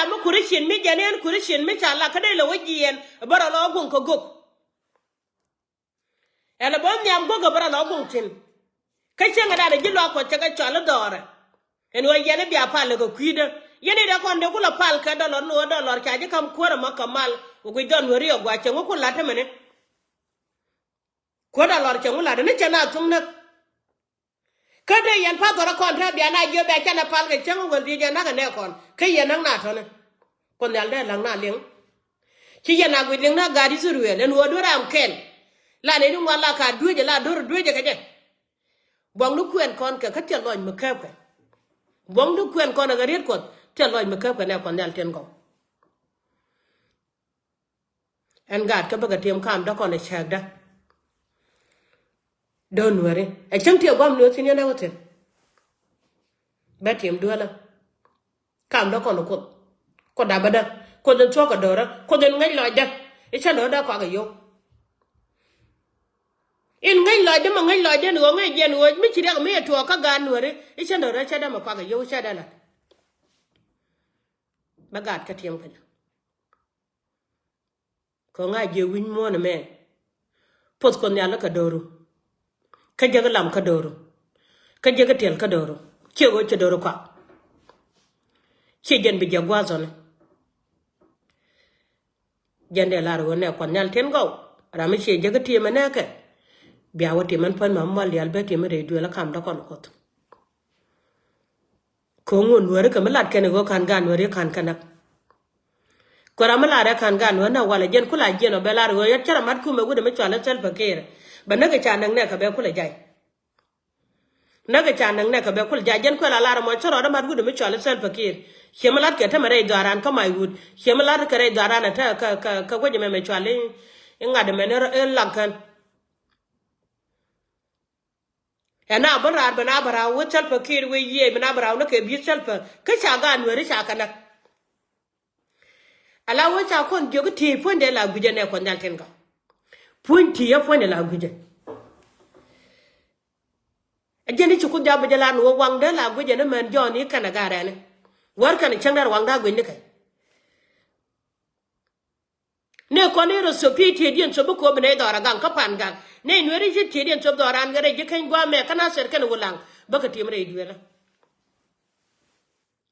ya mu kurishin mi janen kurishin mi chala kade lo wajien bara lo gun ko gok ela bon nyam go bara lo gun tin ka chenga da ji lo ko chaga chala dore en wo yene bia pal ko kwida yene da kon de kula pal ka do lo ka ji kam kora makamal ko don wori ogwa chenga ko lata mene ko da lor chenga lata ne chana tum na kada yan pa dora kon ta bia na jo be chana pal ka chenga go di jana ka ne kon ka yan na to ne kon yal de lang na leng chi yana gwi leng na ga di suruwe ne wo do ram ken la ne nu wala ka duje la dor duje ka je bong nu kwen kon ka te loñ ma ka ka bong nu kwen kon ga riet kon te loñ ma ka ka ne kon yal ten go en gat ka baga tem kam da kon e chak da don wore e chang te gom no tin yana woten ba tem do la kam da kon ko da bada ko den to ka dora ko den ngai lo da e cha do da ko ga yo in ngai lo da ma ngai lo da no ngai je no mi chi da me to ka ga no re e cha do ra cha da ma ko ga yo cha da la ba gat ka tem ka ko ngai je win mo na me pot ko nya la ka doro ka je ga lam ka doro ka je ga tel ka doro che go che doro kwa che jen bi jagwa zone jende la ro ne kon nyal ten go ra me che je ga ti me ne ke bia wati man pan ma mal yal be ti me re du la kam da kon ko ko ngun wore ka malat ken go kan gan wore kan kanak ko ra mala kan gan wana wala jen kula jeno be la ro ya chara mat ku me gude me chala sel fakir ba na ga cha nang ne ka be kula jai na ga cha nang ne ka be kula jai jen ko la mo chara da mat gude me chala sel fakir shemalat ke ta mare garan ka mai wud shemalat ka re garan ta ka goje me chala ngade me ne lankan ana bara bana bara wo sel fakir we ye bana bara no ke bi sel fa ka cha gan wore cha kanak ala wo cha kon jogo ti fonde la guje ne kon dal ten ga punti ya fonde la guje ajeni ci ku jabu jalan wo wang de la guje ne man joni kana gara ne war kan changar wang da gwe kai ne kon ro so piti dien so bu ko bene dora gang ka pan gang ne Nueri ji ti dien so dora ngare ji kan gwa me kana ser kan wulang baka ti mre duela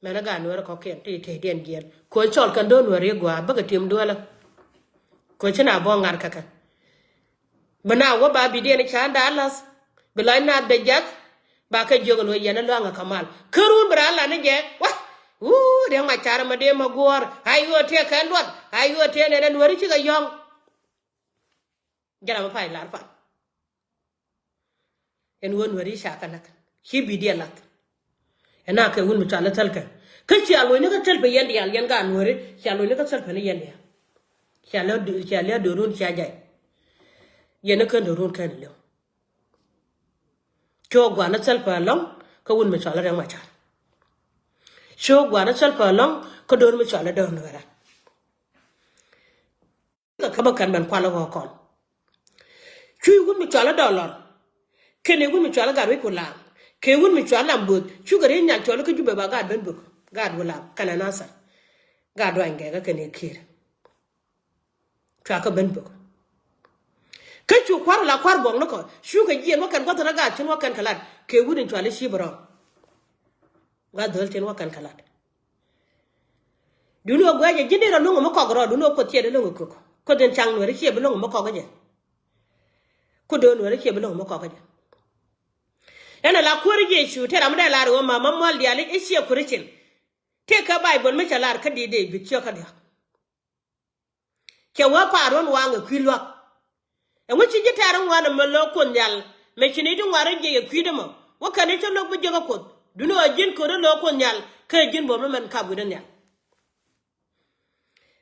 mena ga Nueri ko ken ti te dien gel ko chol kan do Nueri gwa baka tim duela ko china bo ngar kaka bana wo ba bi dien cha ndalas bilai na de jak ba ka jogo no yana lo nga kamal kerun brala ne je wa de nga chara ma de ma gor ayo te kan lot ayo te ne Nueri chi ga yong jara ma pai lar pa en won Nueri sha kanak chi bi dien lak ena ke won mutala talka ka ci alo ne ka talbe yandi yal yan ga Nueri ci alo ne ka talbe ne yandi ci alo do run ci ajay yene ka do run kan le cho gwa na talbe long ka won mutala re ma cha cho gwa na talbe long ka do mutala do Nueri ka ba kan man kwala ko kon ci won mutala do lor kene won mutala ga re ko la ke won mutala mbot ci ga re nyal to ka jube ba ga ben bu gad wala kana nasa gad wange ga kene kir ka ben bok ka chu kwar la kwar bong nako shu ga jien wakan ko tara ga chin wakan kalat ke wudin to ale shi bro ga dol tin wakan kalat duno gwaje jidira lungu mako gro duno ko tiede lungu ko den chang Nueri chi be lungu mako ga je ko do Nueri chi be lungu mako ga je yana la kori je shu tera mda la ro mama mol di ale ishi kurichin te ka bible me chalar ka de bi cho ka dia ke wa paron wa nga kwilwa e wuci jitaran wa na malo kon yal me chini du ngare je kwide mo wa kan to lo bu je ko duno jin ko lo kon yal ka jin bo men ka bu den yal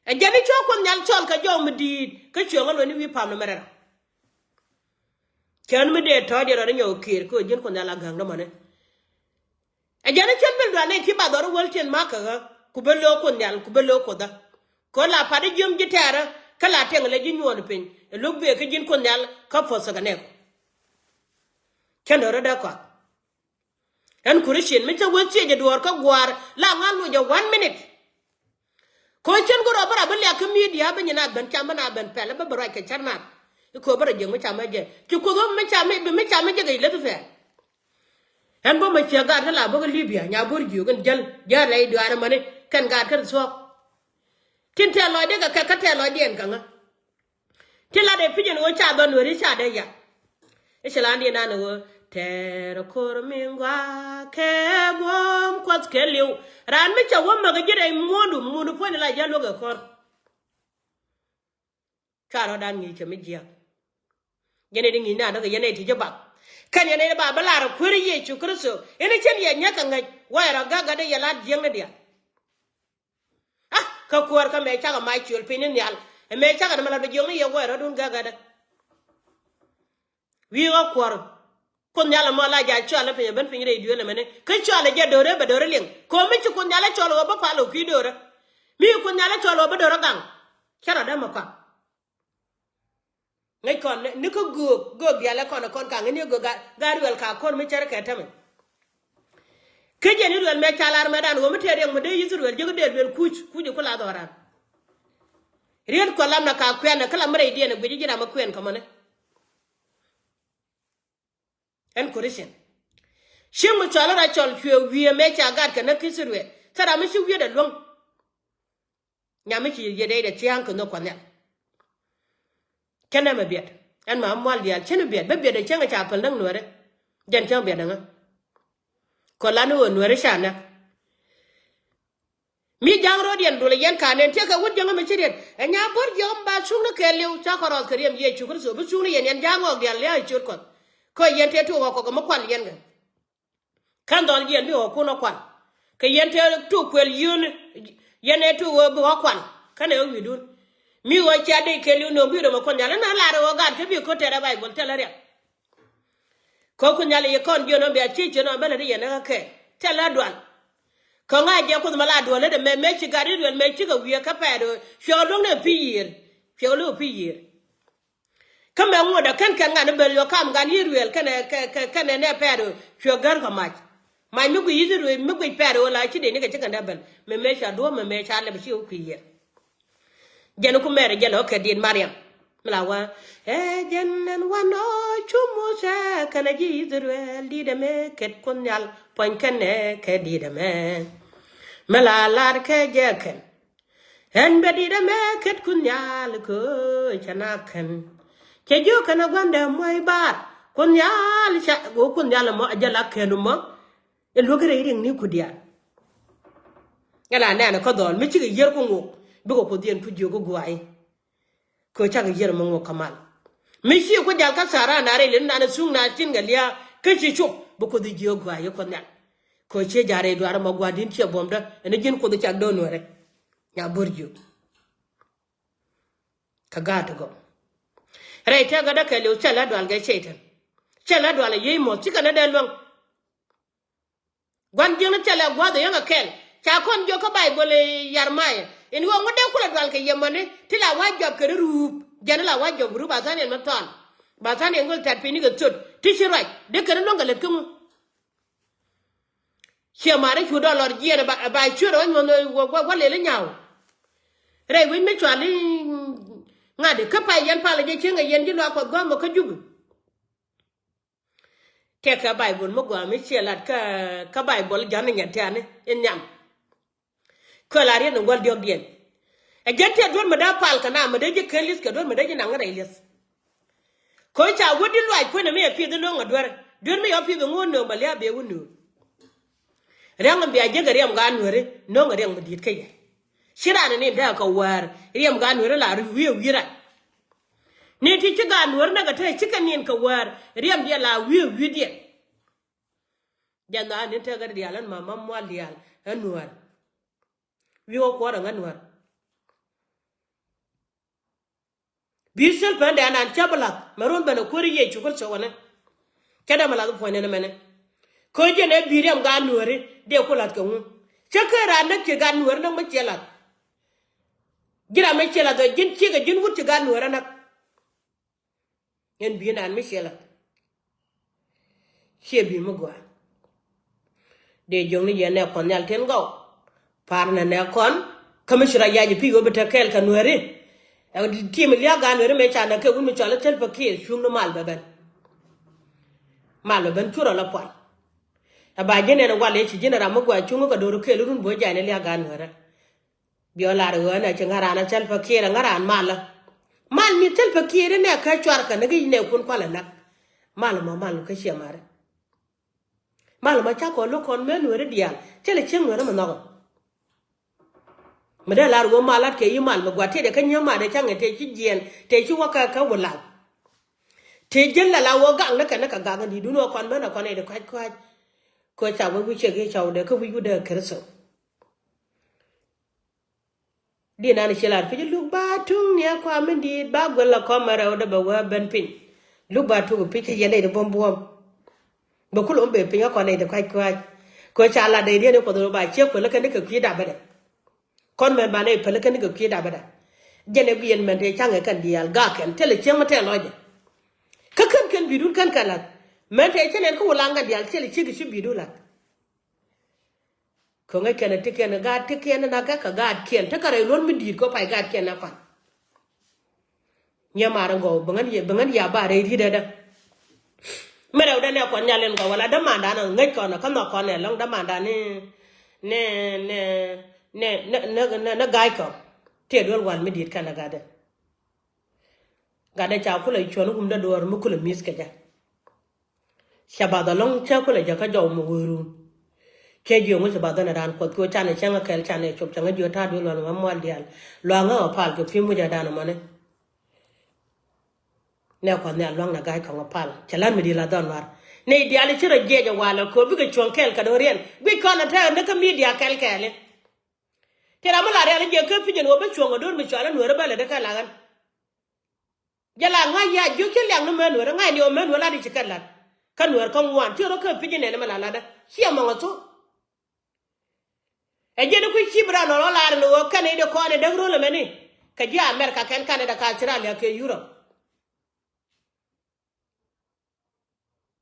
e jabi cho kon yal chol ka jo mu di ka cho ngalo ni wi pam no merera kan me de to de ro nyo kir ko jin kon yal gang do mane e jana chen bel do ne ki ba do wol chen maka ku belo ko nyal ku belo ko da ko la pa de jom jitara kala teng le ji nyon pin e lugbe ke jin ko nyal ka fosa ga ne ken ro da ko en kurishin me ta won che je do ka gwar la ngal no je 1 minute ko chen go bara ba la media ba nyina ban chama na ban pele ba bara ke charna ko bara je ma chama je ki ko do ma chama je ga le fe en bo ma che ga ta la ba Libya nya bor ju gan jal ja lay do ara mane kan ga kan so tin te lo de ga ka te lo den kan ti la de pijin wo cha don wori cha de ya e che la ndi na no ter kor mingwa ke bom kwat ke liu ran mi cha wo ma ga jere modu po la ja lo ga kor cha ro dan ni che mi jia yene dingi na daga yene ti jaba kan yene ba bala ra kuri ye chu kristo ene chen ye nya kan ga wa ra ga de yala jeng ne dia ah ka kuar ka me cha ga mai chul pinin yal e me cha ga mala do jeng ye wa ra dun ga da wi ga kuar kon yala mo la ja chwa la pe ben pin re dio le mene ka chwa la ja dore ba dore ling ko mi chu kon yala chwa lo ba pa lo ki dore mi kon yala chwa lo ba dore gang chara da ma ka ngay kon ni ko go biala kon ka ni go gar wel ka kon mi chere ka tame ke je ni wel me chalar me dan wo mi tere mo de yisur wel jego de wel kuj ko la doran riel ko lam na ka kwen kala mare de na gbeji jira ma kwen kamane en korishen shimu chala ra chol chwe wie me cha gar ka na kisur wel tara mi shi wie de long nyame chi ye de chiang ko no kon kena ma biet en ma mal dia chena biet be biet de chenga cha pal nang nuere jan chang biet nga ko la no nuere shana mi jang ro dien dole yen kanen te ka wut jang ma chiret enya bor jom ba sung na ke lew cha ko ro keriem ye chu ko so bu sung yen jang og dia le ai chut ko yen te tu ko ma kwal yen ga kan dol yen bi o ko no kwal ke yen te tu kwel yun yen e tu wo bu kwal kan e wi dun mi wo cha de ke lu no bi do ma kon yala na la ro ga ke bi ko tere bible tele re ko kun yala ye kon jo no be a chi no be le ye na ke tele dwan ko nga je ko ma la do le de me chi ga ri me chi ga wi ka pa do fio lo ne pi yir fio lo pi yir kam me ngoda kan nga ne be yo kam ga ni ruel kan ne pa do fio gar ko ma mai mi ku yiru mi ku pa do la chi de ne ga chi ga da ben me cha do me cha le bi chi ku yir jeno ku mere jeno ke din Mariam mlawa jenen wano chumu sa kana ji Israel di de me ket kunyal pon kene ke di de me mlalar ke jeken en be di de me ket kunyal ko chanaken ke jo kana gonde moy ba kunyal cha go kunyal mo ajala kenu mo e logere ring ni kudia ngala nana ko dol mi ci yer ko ngok bigo ko dien fu jogo guai ko chaga yer mo ngo kamal mi shi ko jal ka sara na re len na sung na tin galia ke ci chup bu ko di jogo guai ko nya ko che jare do ara mo gwa din che bomda ene jin ko do chag do no rek nya borju ka gato go re te ga da ke le chala do al ga chetan chala do al ye mo ci kana de long gwan jeng chala gwa do yanga kel cha kon jo ko bible yarmaya en wo ngode kula dal ke yemane tila wajab ke rup jana la wajab rup azan en matan bazan en gol tat pini go tut ti shirai de ke no ngale kum che mare chu do lor jiena ba chu ro wo le nyaaw re wi me chwali ngade ke pa yan pa le je chenga yen di lo ko go mo ka jubu ke ka bible mo go mi chelat ka bible jana nyatane en nyam ko la rien ngol diog dien e jette don ma da pal kana ma de je kelis ka don ma de je nangare ilis ko cha wodi lwa ko na me pi de no ngadwar don me yo pi ngo no ma le be wonu rang bi aje gari am ga nuere no ngare am dit kay shira ne da ka war riem ga nuere la ru wi wira ne ti ci ga nuere na ga ta ci kan nin ka war riem dia la wi dia janda ne ta ga dialan ma mam wal dial anuar wiwo ko da nganwar bisel pande anan chabla maron bana koriye chukul chawana kada mala ko ne mene ko je ne biriam ga nuore de ko lat ko chakara na ke ga nuore na ma chelat gira ma chelat do jin ci ga jin wut ga nuore na en bi nan mi chelat chebi mo gwa de jong ni yene ko nyal ten go parna ne kon kamishra yaji pigo betakel ka Nueri team liya ga Nueri me chana ke umi chola tel pakir shum no mal ben chura la pon aba jene na wale chi jene ra magwa chungu ka doru ke lurun bo jane liya ga Nueri biola ro na changara na tel pakir ngara mal mi tel pakir ne ka chwar ka ngi ne kun kwala nak mal ka shemare mal ma cha ko lo kon me Nueri dial tele chen Nueri ma no mà đây là gồm malat cái yêu mal mà quạt thế để cái nhau mà để chẳng để chi diện để chi qua cái quần lào thế dân là lao gặng nó cả gặng đi đúng không con mới là con này được quay chào với chuyện cái chào để không vui được cái sự đi nào chỉ là cái lúc ba trung nhá qua mình đi ba quần là con mà đâu đã bảoว่าbên pin lúc ba trung cái gì này được bom mà cứ lộn bể pin con này được quay chào là để đi nó có đồ bài chiếc quần là cái này cực kỳ đặc biệt con men bane pele kan go kida bada jene biyen men de change kan dial ga ken tele chema te loje ka kan bidul kan kala men te chenen ko langa dial tele chigi shi bidula ko ngai ken te ken ga te ken na ga ken ta kare lon mi di ko pai ga ken na fa nyama rango bangan ya ba re di da mera da ne ko nyalen go wala da manda na ngai ko na kan no ko ne long da manda ne gai ko te dol wal mi dit kana gade cha kula chon gum da dor mu kula mis ka ja shabada long cha kula ja ka jaw mu wuru ke jo mu shabada na ran ko cha ne changa kel cha ne chop changa jo ta dol wal ma mal dial lo nga pal ko fi mu ja dana mane ne ko ne long na gai ko pal chala mi di la don war ne dial ci ra je ja wala ko bi ka chon kel ka do rien bi ko na ta ne ka mi dia kel kel tera mala re je ke pije no be chonga dor mi chala Nueri bale de kala gan jala nga ya jo ke lang no men Nueri nga ni o men wala di chikala kan Nueri kan wan tero ke pije ne mala la da sia mo to e je de ku chibra no la no kan e de ko ne de ro le meni ka ji America kan Canada ka Australia ke Europe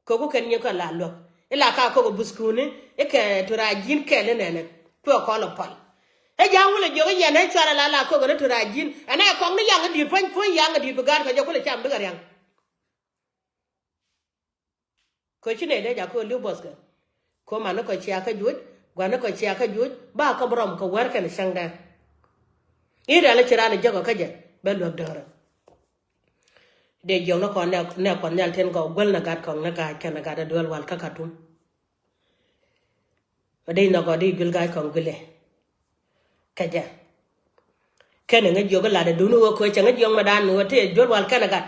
ko ko ken ni ko la lo e la ka ko buskuni e ke tura jin ke le ne to ko lo pal e jangu le jogo yene chara la ko go to rajin ana ko ni yang di pon yang di bugar ko jogo le cham bugar yang ko chine de ja ko lu boska ko man ko chia ka juj gwa ko chia ka juj ba ko brom ko war kan sangda ira le chira le jogo ka je be lu dora de jogo ko ne ko nyal ten ko gol na gat ko na ga kan ga da dol wal ka katum de na ko di gul ga ko gule kaja kene nga joga la da dunu ko cha nga jong ma dan no te jor wal kana gat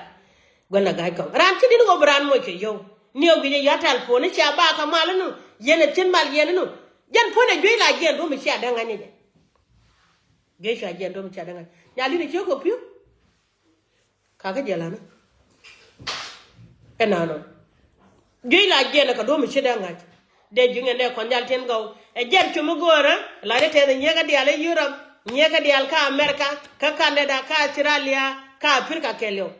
gona ga ko ran ti dinu go bran mo ke yo niyo gi ya tal po ne cha ba ka mal nu yene tin mal yene nu jan po ne joy la gen do mi cha da nga ni ge cha gen do mi cha da nga ya li ne ko piu ka ga jela na enano joy la gen ka do mi cha da nga de junge ne ko njal ten go e jer chumu gora la rete de nyega di ale Europe nyega di al ka America ka Canada ka Australia ka Africa kelyo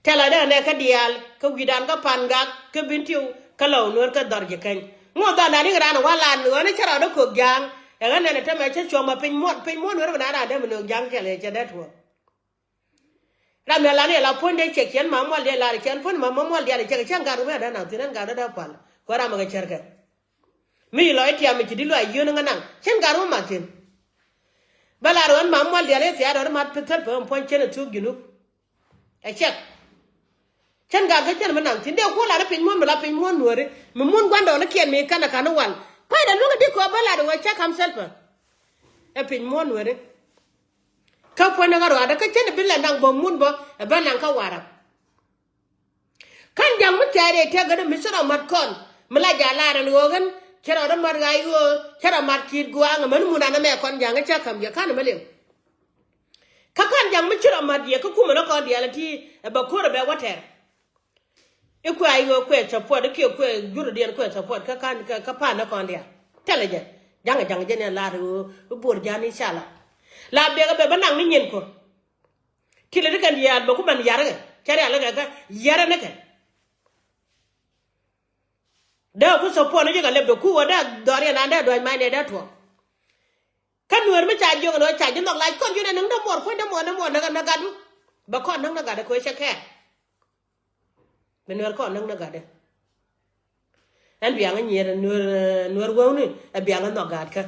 tela de ne ka dial ka widan ka panga ka bintiu ka law nor ka darje kan mo da na ni ran wala no ne chara do ko gang e ga ne te me che choma pin mo nor na de mo gang kele che de to la me la ne la ponde che chen ma mo de la chen pon ma mo de che chen ga ru me da na tinan ga da pal ko ra ma ga cherke mi lo eti am ci di lo ayo nga nang chen garu ma tin bala ron ma mo de le ti aro ma petel po pon chen tu ginu e chek chen ga ga chen ma nang tin de ko la pin mo la pin mo Nueri mi mun gwando na ken mi kana kana wal pa da lu ga di ko bala do cha kam selpa e pin mo Nueri ka po na garo ada ka chen bi la nang bo mun bo e ba nang ka wara kan jang mu tare te ga mi sura mat kon mala jala ran wogan chera ran mar gai go chera mar kit go ang man mun na me kon jang cha kam ya kan male ka kan jang mu chera mar ye ka kuma na kon dia la ti ba ko be water e ko ay go ko support ke ko juro dia ko support ka kan ka pa na kon dia teleje jang je ne la ru bur jani sala la be ga be banang ni nyen ko kile de kan dia ba ko man yara ga chera la ga yara na ka da ku support ne ga lebdo ku wada dore na da do mai ne da to kan nuer me cha jo no cha jo nok lai kon ju ne nang da mor ko da mor na gadu ba kon nang na gadu ko cha ke be nuer kon nang na gadu en biang ni re nuer wo ni e biang no gad ka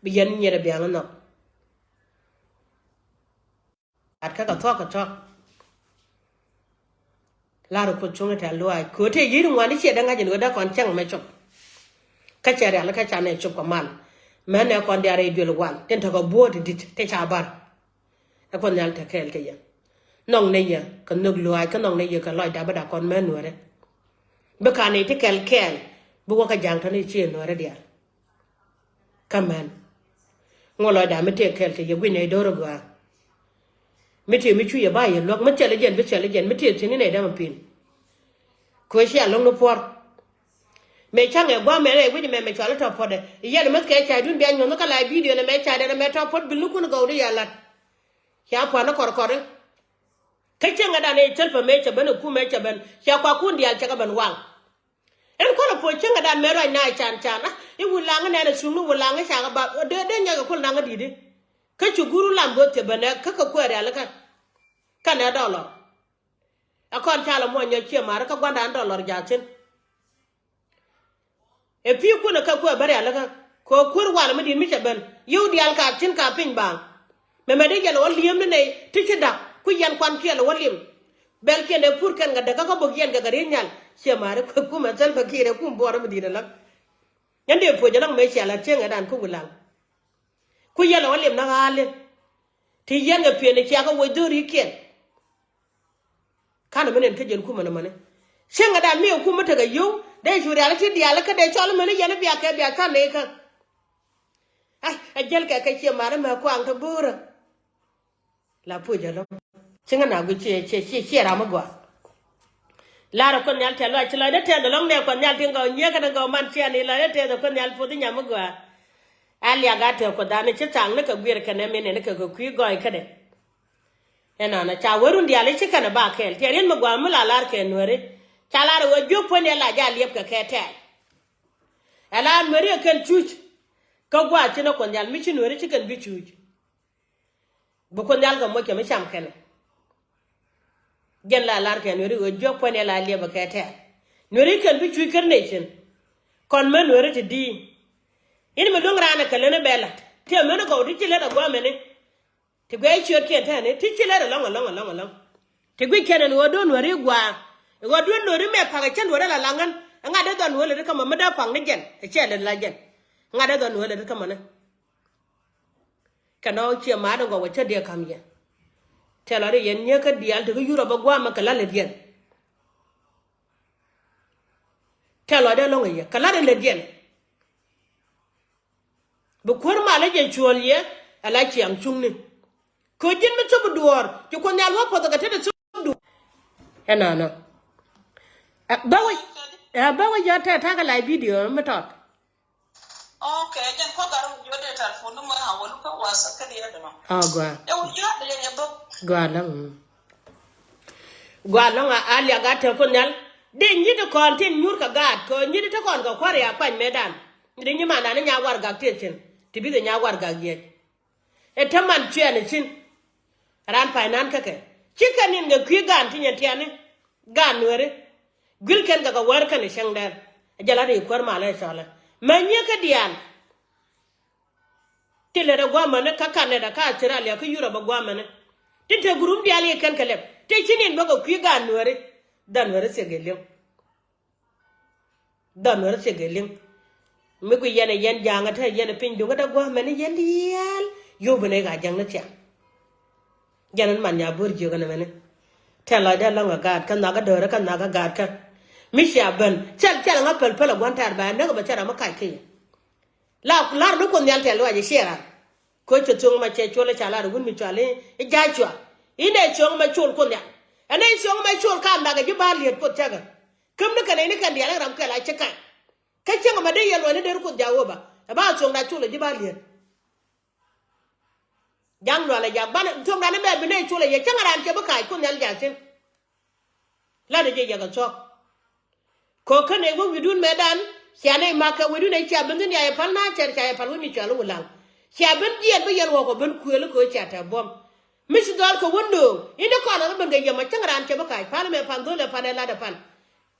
bi yen ni re biang no at ka to la ro ko chung ta lo ai ko te yi ru ni che da nga je no da kon chang me chop ka che ra la ka cha ne chop ko man me ne kon dia re dul wan ten to ko bo dit te cha bar e kon yal ta kel ke ya nong ne ya ka nuk lo ai ka nong ne ya ka loi da ba da kon me nuer be ka ne te kel bu ko ka jang ta ne che nuer dia kaman ngolo da me te kel ke ya wi ne do ro gwa me te mi chu ya ba ye lok me che le jen be che le jen me te tin ne da ma pin ko sia long no por me chang e gwa me re wi me cha le to por de ye me ke cha dun bian no ka la video ne me cha de me to por bi lu ku no go ya lat ya pa na kor ke chenga da ne tel pa me cha ban ku me cha ban cha kwa ku ndial cha ka ban wang en ko po chenga da me ro na chan e wu lang ne na su nu wu lang cha ka ba de nya ka ku na ga di de ke chu guru lam go te ban ka ko re ala ka na dollar akon cha la mo nya che ma ka gwanda dollar ja chen e pi ku na ka ku bare ala ka ko kur wa ma di mi cha ban yu dial ka chin ka ping bang me de ya lo liem ne ti che da ku yan kwan ke lo lim bel ke ne pur kan ga daga ko bo yen ga gare nyal che mare ko ku ma zal ba kire ku bo ra di la yan de po jalang me che la che ga dan ku gulang ku ya lo lim na ga le ti yen ga pe ne cha ga wo do ri ken kana menen ke jen ku ma na mane che ga dan me ku mata ga yu de ju ra la ti dia la ka de chol mane yen biya ke biya ka ne ka ai a jel ka che mare ma ku ang to bura la po jalo chinga na gu che ra ma gwa la ro kon yal te lo chi lo de te de long ne kon yal tin go nye ka go man che ni la de te de kon yal po ti nya ma gwa ali aga te ko da ne che chang ne ka gwir ka ne me ne ka ko kwi go ka de ena na cha werun dia le chi kana ba kel te rin ma gwa mu la lar ke nuere cha la ro jo po ne la ja liep ka ke te ala nuere ken chuch ka gwa chi no kon yal mi chi nuere chi kan bi chuch bu kon yal ga mo ke me cham ken gen la lar ke nueri o jok pone la le ba kete nueri kan bi chui kerne chen kon me nueri te di in me dong rana kale ne bela te me no go di chile da gwa me ne te gwe chi ke te ne ti chile da long te gwe kene no do nueri gwa go do nueri me pa ga chen nueri la langan nga de don nueri ka ma da pang ne gen e chele la gen nga de don nueri ka ma ne kano chi ma do go wa che de kam ye tela re yen nya ka dial to yuro ba gwa ma kala le dien tela de lo ngi kala le dien bu kur ma le je chol ye ala chi am chung ni ko jin me to duor to ko nyal wa po ga te de du ena no ba wa ya ta ka live video me to okay jen ko garu yo de telephone ma ha wonu ko wasa ka de no gwa e wo yo de ye bo gwa no ali aga te ko nyal de nyi de kon tin nyur ka gad ko nyi de kon ko kware ya kwan medan de nyi mana ne nya war ga te chen ti bi de nya war ga ye e taman che ne chin ran pa nan ka ke chikanin ga kwi gan tin ya ne gan were gil ken ga war kan shang dar jala de kwar mala sala manye ka dian tele da gwa mana ka kanne da ka tira le ka yura ba gwa mana tinte gurum dia le kan kaleb te chinin ba ko kwi gan were dan were se gelem me ko yen janga ta yen pin du ga da gwa mana yen dial yo bene ga jang na cha janan man ya bur jo ga na mene tela da la ga kan na ga dore kan na ga ga ka misha ban chal nga pel gwan tar ba na ba chara makai ke la do ko nyal telo aje shera ko to tung ma che chole chala gun mi chale e ja chwa ine chong ma chol ko nya ane chong ma chol ka na ga ji ba liet ko taga kam ne kan ne kan dia ram ka la che kan ka chenga ma de yelo ne der ko jawo ba chong na chole ji ba liet jang lo la ja ban chong na ne me bi ne chole ye chenga ran che ba kai ko nyal ja chen la de je ya ga chok ko kane wo widun medan siane maka widun ai cha bangin ya pan na cher cha pan mi cha lu lang cha ben jen be yen wo ko ben kuel ko cha ta bom mis dol ko wondo inde ko na ben ga yama changran che ba kai pal me pan dole panela da pan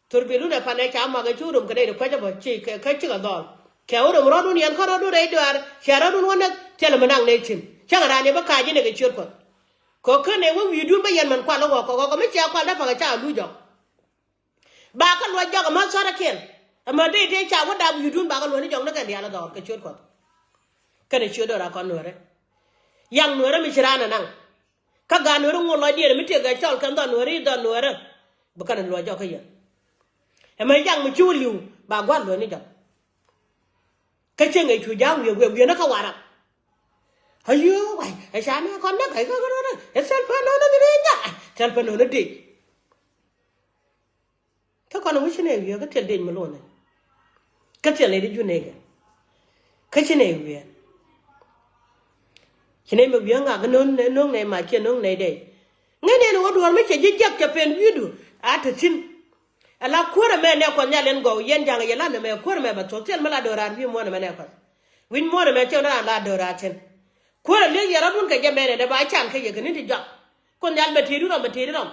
turbilu da pan cha ma ga churum kade ko ja ba chi ka chi ga dol ke oro ro dun yan ko ro du re dar cha ro dun wona tele manang ne chin changran ne ba ka ji ne ga chur ko kene wo wi dun ba yen man kwa lo ko me cha kwa da pa ga cha lu jo ba ka lo jo ma sara ken ama de cha wo da wi dun ba ka lo ni jong na ka dia la dol ka chur ko kene chur do ra ko Nuer yang Nuer mi chirana nang ka ga Nuer ngo lo die mi te ga chol kan do Nuer ba kan lo jo ka yen ama yang mi chu liu ba gwa lo ni jo ka chen ai chu jang wi na ka wara ayo wai ai sa na con na kai ko no e sel pa no ni nya sel pa no de ka con mu chine wi ka tel de mi lo ne ka tel le ju ne ga ka chine wi chine mi wi nga ga non ne ma che non ne de ngene no do ma che jijak cha pen wi du a ta chin ala kore me ne ko nya len go yen janga yela me kore me ba to tel ma la do ran wi mo ne me ne ko win mo ne me che na la do ra chen kore le yara dun ka jambe ne da ba chan ka ye gani ti jak kon yal be tiru rom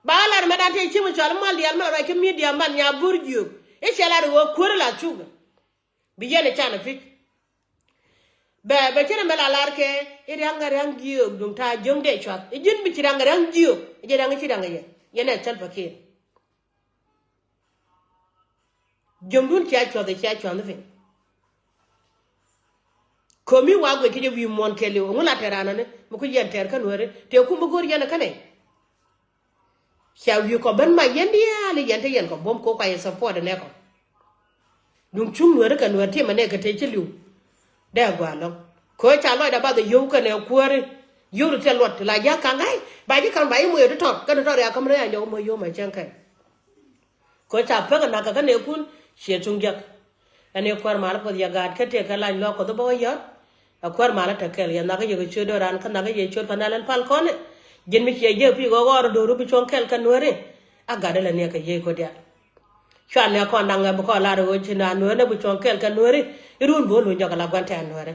ba la me da te chi mo chal mal yal ma ra ke mi dia man nya burju e chala ro kore la chuga bi yene chan fi be chere me la lar ke e rang giyo dum ta jong de chat e jin bi rang giyo e je rang ye yene chal pa ke jong dun cha chwa de cha chwa ne komi wa gwe kije wi mon kele o ngula terana ne mu ko yen ter kan wore te ku mu gor yana kane sha wi ko ban ma yen dia le yen te yen ko bom ko ka support ne ko dum chung wore kan wore te mane ka te chilu da gwa lo ko cha lo da ba de yu kan ne kuore yu te lot la ya kan ngai ba ji kan ba yi mu yo to kan to ya kam re ya yo mo yo ma chen kan ko cha pa kan na ka ne kun she chung jak ane kwar mala ko ya gad ka te ka la lo ko do bo yo akwar mala ta kel ya naga yego chodo ran kan naga ye chod panalan pal kone gen mi ye je pi go gor do ru bi chon kel kan Nueri aga de la ne ka ye ko dia chan ne ko ndanga bu ko la ro china Nueri bu chon kel kan Nueri irun bo lu nyoga la gwante Nueri